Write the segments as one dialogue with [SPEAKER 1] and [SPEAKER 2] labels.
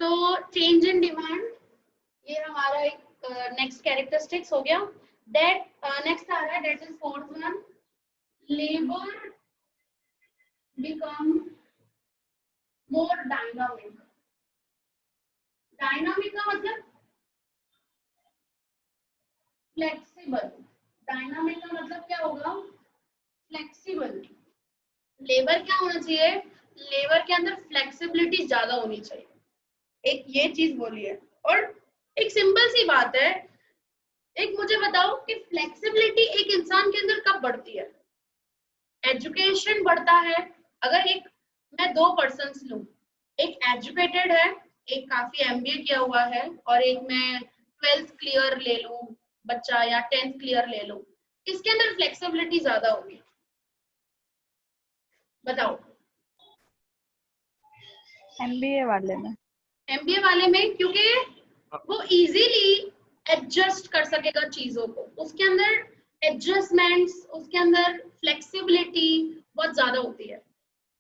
[SPEAKER 1] So change in demand, ये हमारा एक नेक्स्ट कैरेक्टरिस्टिक्स हो गया। दैट नेक्स्ट आ रहा है, that is fourth one, labour become more dynamic. Dynamic का मतलब फ्लेक्सिबल, डायनामिक का मतलब क्या होगा, फ्लेक्सिबल। लेबर क्या होना चाहिए, लेबर के अंदर फ्लेक्सिबिलिटी ज्यादा होनी चाहिए, एक ये चीज बोली है। और एक सिंपल सी बात है, एक मुझे बताओ कि फ्लेक्सिबिलिटी एक इंसान के अंदर कब बढ़ती है, एजुकेशन बढ़ता है। अगर एक मैं दो पर्सन्स लूं, एक एजुकेटेड है, एक काफी एमबीए किया हुआ है, और एक मैं 12th क्लियर ले लूं बच्चा या 10th क्लियर ले लूं, किसके अंदर फ्लेक्सिबिलिटी ज्यादा होगी, बताओ।
[SPEAKER 2] एमबीए वाले में,
[SPEAKER 1] एमबीए वाले में, क्योंकि वो इजीली एडजस्ट कर सकेगा चीजों को, उसके अंदर एडजस्टमेंट्स, उसके अंदर फ्लेक्सिबिलिटी बहुत ज्यादा होती है।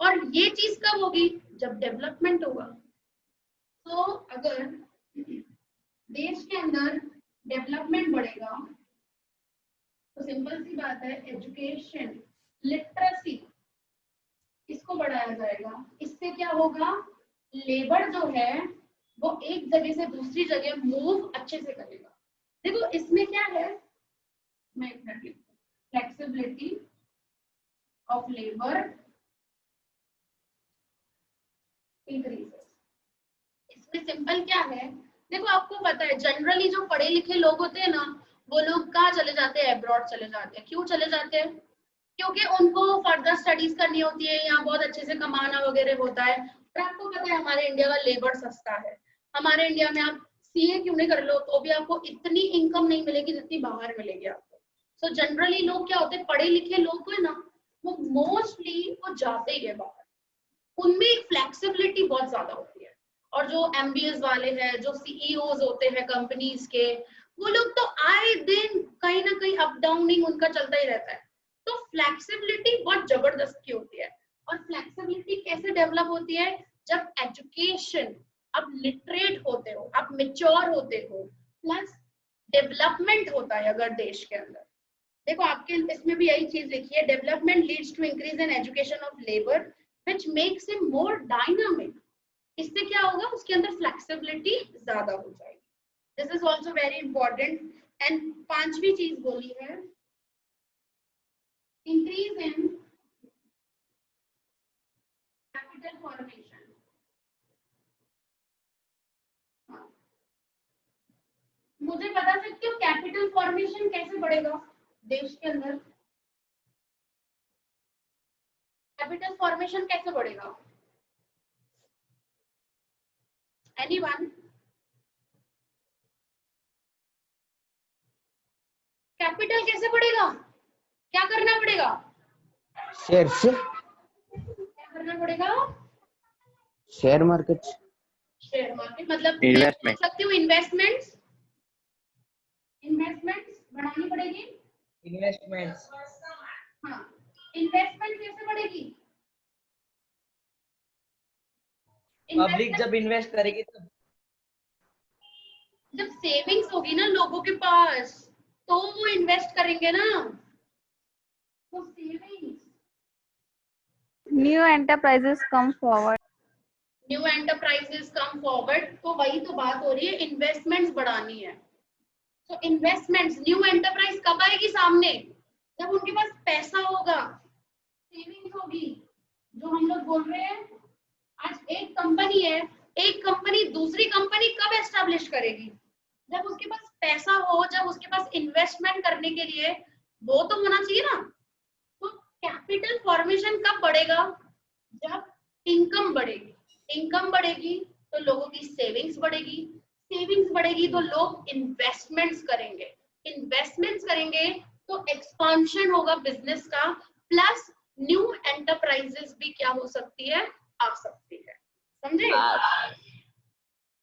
[SPEAKER 1] और ये चीज कब होगी, जब डेवलपमेंट होगा। तो अगर देश के अंदर डेवलपमेंट बढ़ेगा तो सिंपल सी बात है, एजुकेशन, लिटरेसी, इसको बढ़ाया जाएगा। इससे क्या होगा, लेबर जो है वो एक जगह से दूसरी जगह मूव अच्छे से करेगा। देखो इसमें क्या है, मैं एक मिनट लिखती हूं, फ्लेक्सिबिलिटी ऑफ लेबर इंक्रीजेस। इसमें सिंपल क्या है, देखो आपको पता है जनरली जो पढ़े लिखे लोग होते हैं ना, वो लोग कहाँ चले जाते हैं, अब्रॉड चले जाते हैं। क्यों चले जाते हैं, क्योंकि उनको फर्दर स्टडीज करनी होती है, यहाँ बहुत अच्छे से कमाना वगैरह होता है। और आपको पता है हमारे इंडिया का लेबर सस्ता है, हमारे इंडिया में आप सीए क्यों नहीं कर लो तो भी आपको इतनी इनकम नहीं मिलेगी जितनी बाहर मिलेगी आपको। सो जनरली लोग क्या होते हैं, पढ़े लिखे लोग हैं ना, वो मोस्टली वो जाते ही है बाहर, उनमें एक फ्लेक्सिबिलिटी बहुत ज्यादा होती है। और जो एमबीएस वाले हैं, जो सीईओज होते हैं कंपनीज के, वो लोग तो आए दिन कहीं ना कहीं अप डाउनिंग उनका चलता ही रहता है। तो फ्लेक्सिबिलिटी बहुत जबरदस्त की होती है। और फ्लेक्सिबिलिटी कैसे डेवलप होती है, जब एजुकेशन, आप लिटरेट होते हो, आप मेच्योर होते हो, प्लस डेवलपमेंट होता है अगर देश के अंदर। देखो आपके इसमें भी यही चीज लिखी है, development leads to increase in education of labour which makes him more dynamic. इससे क्या होगा, उसके अंदर फ्लेक्सिबिलिटी ज्यादा हो जाएगी। This is also very important. And पांचवी चीज बोली है, इंक्रीज इन कैपिटल फॉर्मेशन। मुझे बता सकते हो कैपिटल फॉर्मेशन कैसे बढ़ेगा देश के अंदर, कैपिटल फॉर्मेशन कैसे बढ़ेगा, एनीवन? कैपिटल कैसे बढ़ेगा, क्या करना पड़ेगा,
[SPEAKER 3] शेयर से,
[SPEAKER 1] क्या करना पड़ेगा,
[SPEAKER 3] शेयर मार्केट,
[SPEAKER 1] शेयर मार्केट मतलब
[SPEAKER 3] इन्वेस्टमेंट,
[SPEAKER 1] सकती हूँ इन्वेस्टमेंट्स, इन्वेस्टमेंट्स बढ़ानी पड़ेगी।
[SPEAKER 3] इन्वेस्टमेंट्स,
[SPEAKER 1] हाँ, इन्वेस्टमेंट कैसे बढ़ेगी,
[SPEAKER 3] पब्लिक जब इन्वेस्ट करेगी तब,
[SPEAKER 1] जब सेविंग्स होगी ना लोगों के पास तो वो इन्वेस्ट करेंगे ना, तो savings,
[SPEAKER 2] new enterprises come forward,
[SPEAKER 1] new enterprises come forward, तो वही तो बात हो रही है, इन्वेस्टमेंट्स बढ़ानी है। तो इन्वेस्टमेंट्स, न्यू एंटरप्राइज कब आएगी सामने, जब उनके पास पैसा होगा, सेविंग्स होगी। जो हम लोग बोल रहे हैं, आज एक कंपनी है, एक कंपनी दूसरी कंपनी कब एस्टेब्लिश करेगी, जब उसके पास पैसा हो, जब उसके पास इन्वेस्टमेंट करने के लिए वो तो होना चाहिए ना। तो कैपिटल फॉर्मेशन कब बढ़ेगा, जब इनकम बढ़ेगी, इनकम बढ़ेगी तो लोगों की सेविंग्स बढ़ेगी, सेविंग्स बढ़ेगी तो लोग इन्वेस्टमेंट्स करेंगे, इन्वेस्टमेंट्स करेंगे तो एक्सपांशन होगा बिजनेस का, प्लस न्यू एंटरप्राइजेस भी क्या हो सकती है, आ सकती है, समझे?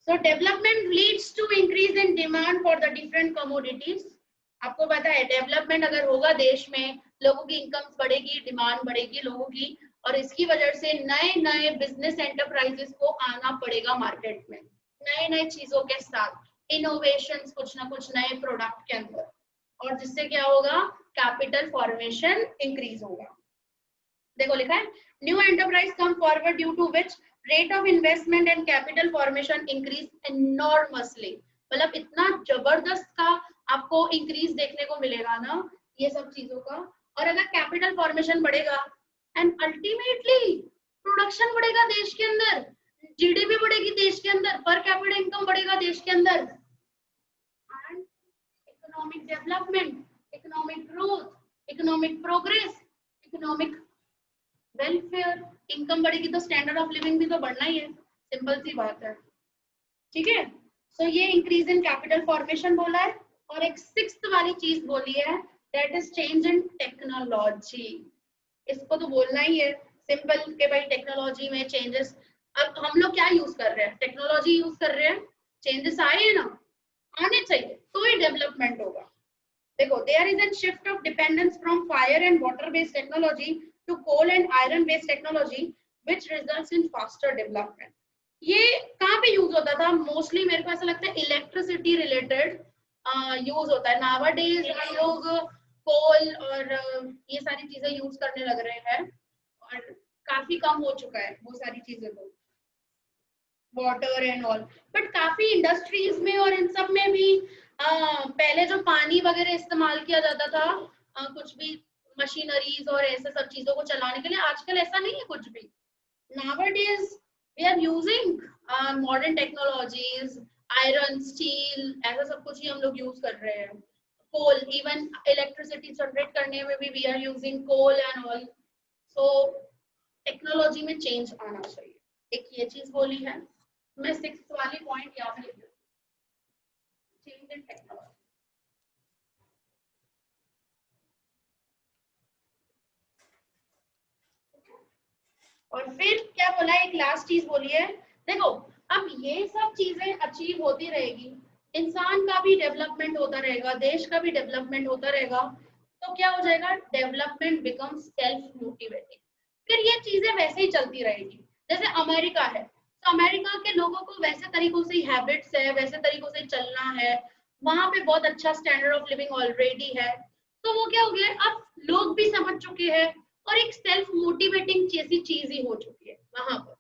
[SPEAKER 1] So development leads to increase in demand for the different commodities. आपको पता है डेवलपमेंट अगर होगा देश में, लोगों की इनकम बढ़ेगी, डिमांड बढ़ेगी लोगों की, और इसकी वजह से नए नए बिजनेस एंटरप्राइजेस को आना पड़ेगा मार्केट में। नए नए चीजों के साथ, इनोवेशंस, कुछ ना कुछ नए प्रोडक्ट के अंदर, और जिससे क्या होगा, कैपिटल फॉर्मेशन इंक्रीज होगा। देखो लिखा है new enterprise come forward due to which rate of investment and capital formation increase enormously. मतलब इतना जबरदस्त का आपको इंक्रीज देखने को मिलेगा ना ये सब चीजों का। और अगर कैपिटल फॉर्मेशन बढ़ेगा एंड अल्टीमेटली प्रोडक्शन बढ़ेगा देश के अंदर, जीडीपी बढ़ेगी देश के अंदर, पर कैपिटल इनकम बढ़ेगा देश के अंदर, and economic development, economic growth, economic progress, economic welfare, income बढ़ेगी तो स्टैंडर्ड ऑफ लिविंग भी तो बढ़ना ही है, सिंपल सी बात है। ठीक है, सो ये इंक्रीज इन कैपिटल फॉर्मेशन बोला है। और एक सिक्स्थ वाली चीज बोली है, that is change in technology. इसको तो बोलना ही है सिंपल के भाई टेक्नोलॉजी में चेंजेस। अब हम लोग क्या यूज कर रहे हैं, टेक्नोलॉजी यूज कर रहे हैं, चेंजेस आए हैं ना, आने चाहिए तो ही डेवलपमेंट होगा। देखो there is an shift of dependence from fire and water based technology to coal and iron based technology which results in faster development. ये कहाँ पे यूज होता था मोस्टली, मेरे को ऐसा लगता है इलेक्ट्रिसिटी रिलेटेड यूज होता है। नावाडेज हम लोग कोल और ये सारी चीजें यूज करने लग रहे हैं और काफी कम हो चुका है वो सारी चीजें, तो वाटर एंड ऑल। बट काफी इंडस्ट्रीज में और इन सब में भी पहले जो पानी वगैरह इस्तेमाल किया जाता था कुछ भी मशीनरीज और ऐसे सब चीजों को चलाने के लिए, आजकल ऐसा नहीं है कुछ भी। nowadays we are using modern technologies, iron, steel, ऐसा सब कुछ ही हम लोग यूज कर रहे हैं। कोल, इवन इलेक्ट्रिसिटी जनरेट करने में भी we are using coal and all। so technology में चेंज आना चाहिए, एक ये चीज बोली है। मैं सिक्स्थ वाली पॉइंट यहाँ पे लिख दूँ, चेंज इन टेक्नोलॉजी। और फिर क्या बोला, एक लास्ट चीज बोली है। देखो अब ये सब चीजें अचीव होती रहेगी, इंसान का भी डेवलपमेंट होता रहेगा, देश का भी डेवलपमेंट होता रहेगा, तो क्या हो जाएगा, डेवलपमेंट बिकम्स सेल्फ मोटिवेटिंग। फिर ये चीजें वैसे ही चलती रहेगी। जैसे अमेरिका है, तो अमेरिका के लोगों को वैसे तरीकों से हैबिट्स है, वैसे तरीकों से चलना है, वहां पे बहुत अच्छा स्टैंडर्ड ऑफ लिविंग ऑलरेडी है। तो वो क्या हो गया, अब लोग भी समझ चुके हैं और एक सेल्फ मोटिवेटिंग जैसी चीज ही हो चुकी है वहां पर।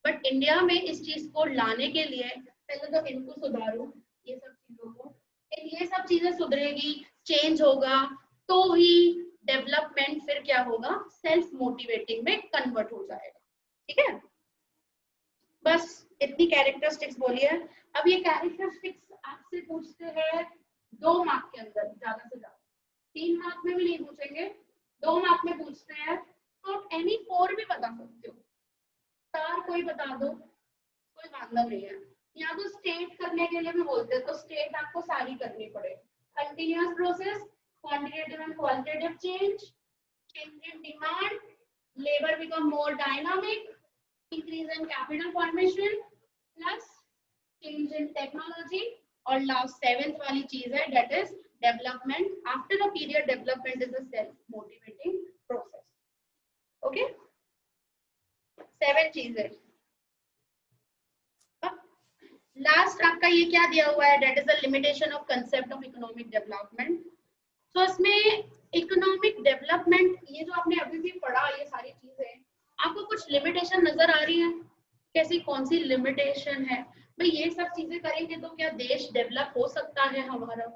[SPEAKER 1] बट इंडिया में इस चीज को लाने के लिए पहले तो इनको सुधारो, ये सब चीजों को, ये सब चीजें सुधरेगी, चेंज होगा, तो ही डेवलपमेंट फिर क्या होगा, सेल्फ मोटिवेटिंग में कन्वर्ट हो जाएगा। ठीक है, बस इतनी कैरेक्टरिस्टिक्स बोली है। अब ये कैरेक्टरिस्टिक्स आपसे पूछते हैं 2 मार्क के अंदर, ज्यादा से ज्यादा 3 मार्क में भी नहीं पूछेंगे, 2 मार्क में पूछते हैं। तो आप एनी 4 भी बता सकते हो, स्टार कोई बता दो, कोई वांदा नहीं है। यहाँ तो स्टेट करने के लिए भी बोलते हैं, तो स्टेट आपको सारी करनी पड़े। Continuous process, quantitative and qualitative change, change in demand, labour become more dynamic, increase in capital formation, plus change in technology, और लास्ट 7th वाली चीज है, that is development. After the period development is a self motivating process. Okay, 7 चीजें। Last आपका ये क्या दिया हुआ है, that is the limitation of concept of economic development. तो इसमें इकोनॉमिक डेवलपमेंट, ये जो आपने अभी भी पढ़ा, ये सारी चीजें आपको कुछ लिमिटेशन नजर आ रही है, कैसी कौन सी लिमिटेशन है भाई, ये सब चीजें करेंगे तो क्या देश डेवलप हो सकता है हमारा।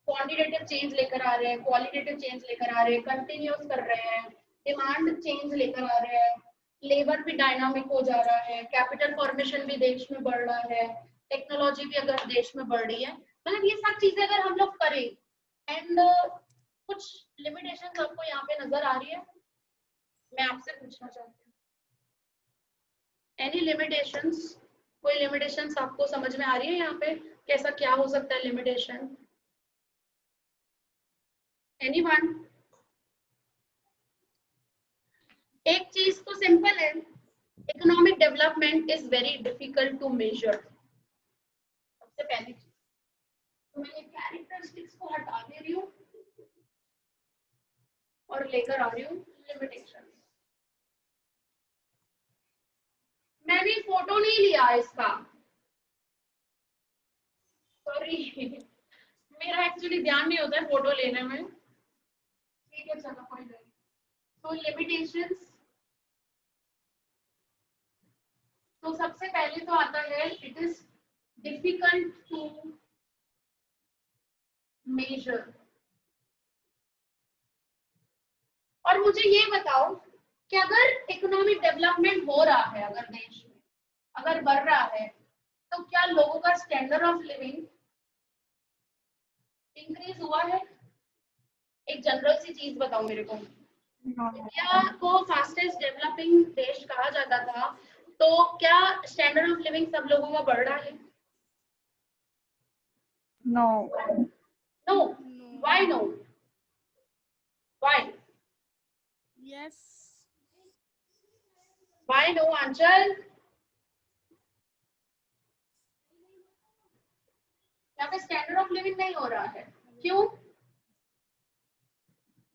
[SPEAKER 1] क्वांटिटेटिव चेंज लेकर आ रहे हैं, क्वालिटेटिव चेंज लेकर आ रहे हैं, कंटिन्यूस कर रहे हैं, डिमांड चेंज लेकर आ रहे हैं, लेबर भी डायनामिक हो जा रहा है, कैपिटल फॉर्मेशन भी देश में बढ़ रहा है, टेक्नोलॉजी भी अगर देश में बढ़ रही है, मतलब ये सब चीजें अगर हम लोग करें, एंड कुछ लिमिटेशंस आपको यहाँ पे नजर आ रही है, मैं आपसे पूछना चाहती हूँ, एनी लिमिटेशंस, कोई लिमिटेशंस आपको समझ में आ रही है यहाँ पे, कैसा क्या हो सकता है लिमिटेशन, एनीवन? एक चीज तो सिंपल है, economic development is very difficult to measure. सबसे पहली चीज तो मैं कैरेक्टरिस्टिक्स को हटा दे रही हूँ और लेकर आ रही हूँ लिमिटेशन। मैंने फोटो नहीं लिया इसका, सॉरी मेरा एक्चुअली ध्यान नहीं होता है फोटो लेने में। ठीक है चलो कोई नहीं। तो लिमिटेशंस, तो सबसे पहले तो आता है it is difficult to measure. और मुझे ये बताओ कि अगर इकोनॉमिक डेवलपमेंट हो रहा है, अगर देश में अगर बढ़ रहा है, तो क्या लोगों का स्टैंडर्ड ऑफ लिविंग इंक्रीज हुआ है? एक जनरल सी चीज बताओ मेरे को।
[SPEAKER 2] No.
[SPEAKER 1] इंडिया को फास्टेस्ट डेवलपिंग देश कहा जाता था, तो क्या स्टैंडर्ड ऑफ लिविंग सब लोगों का बढ़ रहा है?
[SPEAKER 2] No.
[SPEAKER 1] No. Why no? Why?
[SPEAKER 4] Yes.
[SPEAKER 1] Why no Anchal? यहाँ पे स्टैंडर्ड ऑफ लिविंग नहीं हो रहा है, क्यों?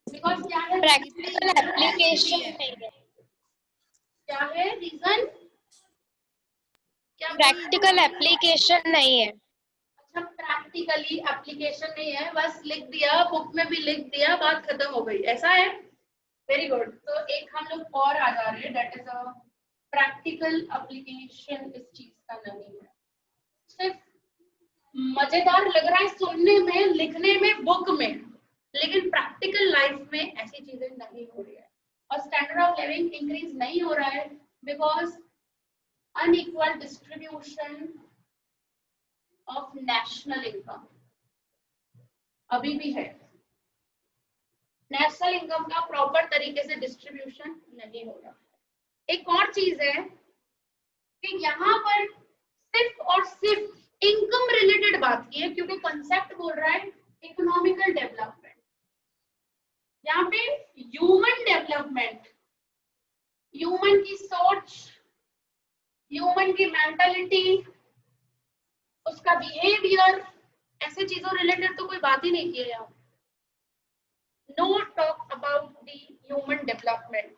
[SPEAKER 1] बिकॉज क्या है?
[SPEAKER 5] प्रैक्टिकल एप्लीकेशन नहीं है।
[SPEAKER 1] क्या है रीजन? क्या
[SPEAKER 5] प्रैक्टिकल एप्लीकेशन नहीं है।
[SPEAKER 1] अच्छा, प्रैक्टिकली एप्लीकेशन नहीं है, बस लिख दिया, बुक में भी लिख दिया, बात खत्म हो गई, ऐसा है? Very good. तो एक हम लोग और आ जा रहे हैं, that is a practical application इस चीज का नहीं है। सिर्फ मजेदार लग रहा है सुनने में, लिखने में, बुक में, लेकिन प्रैक्टिकल लाइफ में ऐसी चीजें नहीं हो रही है। और स्टैंडर्ड ऑफ लिविंग इंक्रीज नहीं हो रहा है because unequal distribution of national income अभी भी है। नेशनल इनकम का प्रॉपर तरीके से डिस्ट्रीब्यूशन नहीं हो रहा है। एक और चीज है कि यहाँ पर सिर्फ और सिर्फ इनकम रिलेटेड बात की है, क्योंकि कंसेप्ट बोल रहा है इकोनॉमिकल डेवलपमेंट। यहाँ पे ह्यूमन डेवलपमेंट, ह्यूमन की सोच, ह्यूमन की मेंटालिटी, उसका बिहेवियर, ऐसे चीजों रिलेटेड तो कोई बात ही नहीं की है यहाँ। No talk about the human development.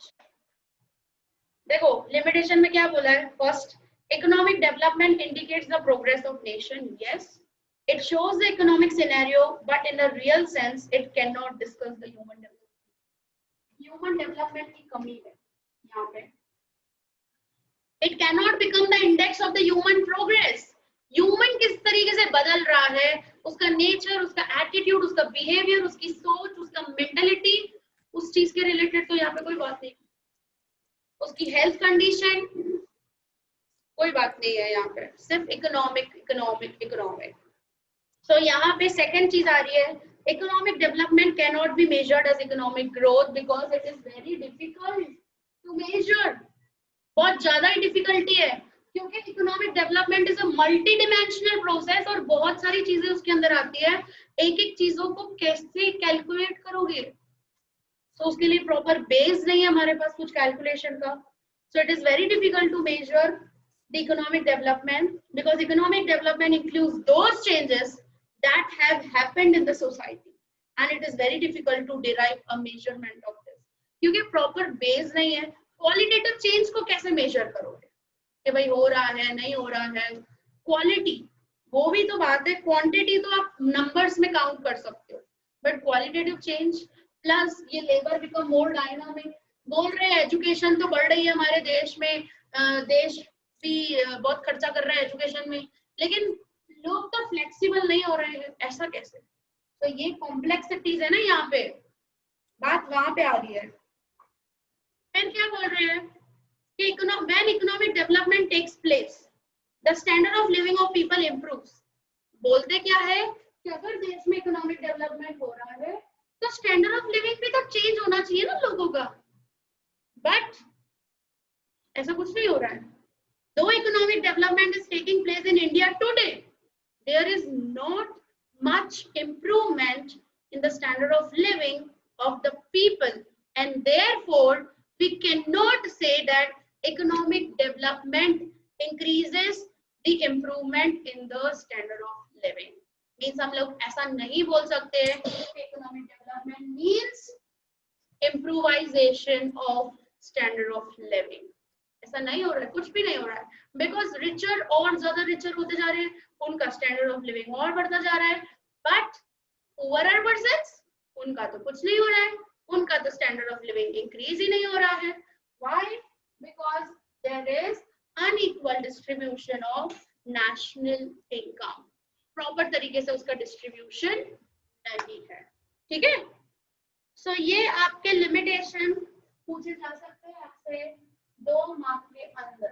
[SPEAKER 1] देखो लिमिटेशन में क्या बोला है? First, economic development indicates the progress of nation. Yes, it shows the economic scenario, but in a real sense it cannot discuss the human development. Human development की कमी है यहाँ पे। It cannot become the index of the human progress. Human किस तरीके से बदल रहा है, उसका नेचर, उसका एटीट्यूड, उसका बिहेवियर, उसकी सोच, उसका मेंटालिटी, उस चीज के रिलेटेड तो यहाँ पे कोई बात नहीं। उसकी हेल्थ कंडीशन, कोई बात नहीं है यहाँ पे, सिर्फ इकोनॉमिक इकोनॉमिक इकोनॉमिक। सो यहाँ पे सेकंड चीज आ रही है, economic development can not be measured as economic growth because it is very difficult to measure. बहुत ज्यादा ही डिफिकल्टी है, क्योंकि economic development is a multi dimensional process और बहुत सारी चीजें उसके अंदर आती है। एक एक चीजों को कैसे कैलकुलेट करोगे? तो उसके लिए प्रॉपर बेस नहीं है हमारे पास कुछ कैलकुलेशन का। So it is very difficult to measure the economic development because economic development includes those changes that have happened in the society and it is very difficult to derive a measurement of this क्योंकि proper base नहीं है। qualitative change को कैसे measure करोगे कि भाई हो रहा है नहीं हो रहा है? quality वो भी तो बात है, quantity तो आप numbers में count कर सकते हो, but qualitative change plus ये labor become more dynamic। बोल रहे हैं एजुकेशन तो बढ़ रही है हमारे देश में, देश भी बहुत खर्चा कर रहा है एजुकेशन में, लेकिन लोग तो फ्लेक्सिबल नहीं हो रहे हैं, ऐसा कैसे? तो ये कॉम्प्लेक्सिटीज है ना, यहाँ पे बात वहां पे आ रही है। फिर क्या बोल रहे हैं कि when economic development takes place the standard of living of people improves। बोलते क्या है कि अगर देश में इकोनॉमिक डेवलपमेंट हो रहा है तो स्टैंडर्ड ऑफ लिविंग भी तो चेंज होना चाहिए ना लोगों का, बट ऐसा कुछ नहीं हो रहा है। Though economic development is taking place in India today, there is not much improvement in the standard of living of the people, and therefore we cannot say that economic development increases the improvement in the standard of living। Means हम लोग ऐसा नहीं बोल सकते कि economic development means improvisation of standard of living। ऐसा नहीं हो रहा है, कुछ भी नहीं हो रहा है, बिकॉज रिचर और ज्यादा रिचर होते जा रहे हैं, उनका स्टैंडर्ड ऑफ लिविंग और बढ़ता जा रहा है, बट पुअरर पर्सन्स उनका तो कुछ नहीं हो रहा है, उनका तो स्टैंडर्ड ऑफ लिविंग इंक्रीज ही नहीं हो रहा है. Why? Because there is unequal distribution of national income. Proper तरीके से उसका डिस्ट्रीब्यूशन नहीं है. ठीक है. सो ये आपके लिमिटेशन पूछे जा सकते हैं आपसे 2 मार्क के अंदर.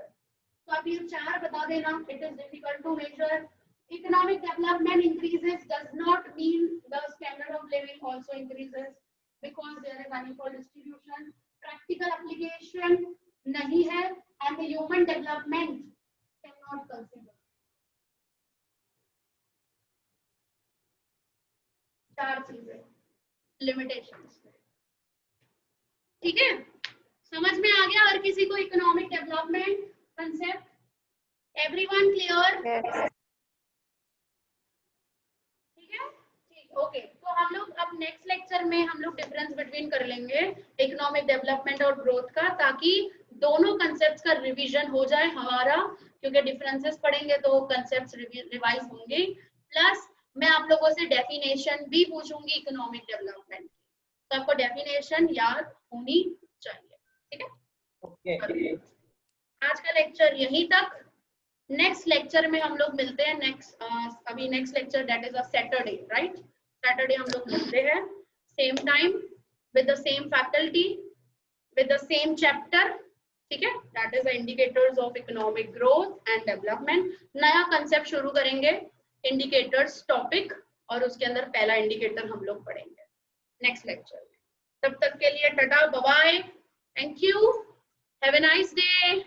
[SPEAKER 1] तो आप ये 4 बता देना. It is difficult to measure. Economic development increases does not mean the standard of living also increases because there is unequal distribution. Practical application नहीं है and the human development cannot consider. 4 चीजें limitations. ठीक है, समझ में आ गया? और किसी को economic development concept? Everyone clear?
[SPEAKER 2] Yes.
[SPEAKER 1] Okay. तो हम लोग अब नेक्स्ट लेक्चर में हम लोग डिफरेंस बिटवीन कर लेंगे इकोनॉमिक डेवलपमेंट और ग्रोथ का, ताकि दोनों कंसेप्ट्स का रिवीजन हो जाए हमारा, क्योंकि डिफरेंसेस पढ़ेंगे तो कंसेप्ट्स रिवाइज होंगे. प्लस मैं आप लोगों से डेफिनेशन भी पूछूंगी इकोनॉमिक डेवलपमेंट की, तो आपको डेफिनेशन याद होनी चाहिए. ठीक है.
[SPEAKER 3] ओके.
[SPEAKER 1] आज का लेक्चर यहीं तक. नेक्स्ट लेक्चर में हम लोग मिलते हैं. अभी next lecture that is a Saturday, right? Saturday हम लोग मिलते हैं same time with the same faculty with the same chapter. ठीक है. That is the indicators of economic growth and development. नया कंसेप्ट शुरू करेंगे, इंडिकेटर्स टॉपिक, और उसके अंदर पहला इंडिकेटर हम लोग पढ़ेंगे नेक्स्ट लेक्चर में. तब तक के लिए tata, bye bye, thank you, have a nice day.